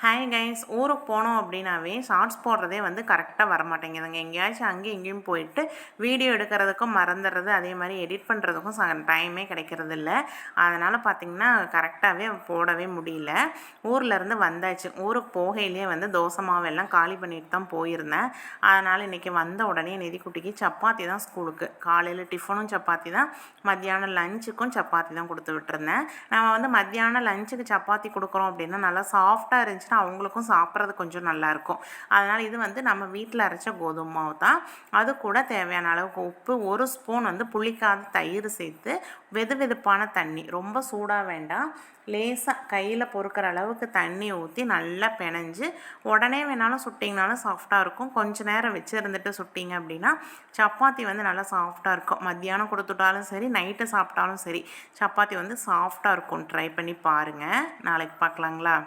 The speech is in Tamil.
ஹாய் கைஸ், ஊருக்கு போனோம் அப்படின்னாவே ஷார்ட்ஸ் போடுறதே வந்து கரெக்டாக வரமாட்டேங்குதுங்க. எங்கேயாச்சும் அங்கேயும் இங்கேயும் போயிட்டு வீடியோ எடுக்கிறதுக்கும் மறந்துடுறது, அதே மாதிரி எடிட் பண்ணுறதுக்கும் டைமே கிடைக்கிறது இல்லை. அதனால் பார்த்திங்கன்னா கரெக்டாகவே போடவே முடியல. ஊர்லேருந்து வந்தாச்சு. ஊருக்கு போகையிலேயே வந்து தோசை மாவெல்லாம் காலி பண்ணிட்டு தான் போயிருந்தேன். அதனால் இன்றைக்கி வந்த உடனே நிதிக்குட்டிக்கு சப்பாத்தி தான் ஸ்கூலுக்கு. காலையில் டிஃபனும் சப்பாத்தி தான், மத்தியானம் லஞ்சுக்கும் சப்பாத்தி தான் கொடுத்து விட்டுருந்தேன். நம்ம வந்து மத்தியானம் லஞ்சுக்கு சப்பாத்தி கொடுக்குறோம் அப்படின்னா நல்லா சாஃப்டாக இருந்துச்சுன்னா அவங்களுக்கும் சாப்பிட்றது கொஞ்சம் நல்லாயிருக்கும். அதனால் இது வந்து நம்ம வீட்டில் அரைச்ச கோதுமை மாவு தான். அது கூட தேவையான அளவுக்கு உப்பு, 1 ஸ்பூன் வந்து புளிக்காத தயிர் சேர்த்து வெது வெதுப்பான தண்ணி, ரொம்ப சூடாக வேண்டாம், லேசாக கையில் பொறுக்கிற அளவுக்கு தண்ணி ஊற்றி நல்லா பிணைஞ்சு உடனே வேணாலும் சுட்டிங்கனாலும் சாஃப்டாக இருக்கும். கொஞ்சம் நேரம் வச்சுருந்துட்டு சுட்டிங்க அப்படின்னா சப்பாத்தி வந்து நல்லா சாஃப்டாக இருக்கும். மத்தியானம் கொடுத்துட்டாலும் சரி, நைட்டு சாப்பிட்டாலும் சரி, சப்பாத்தி வந்து சாஃப்டாக இருக்கும். ட்ரை பண்ணி பாருங்கள். நாளைக்கு பார்க்கலாங்களா?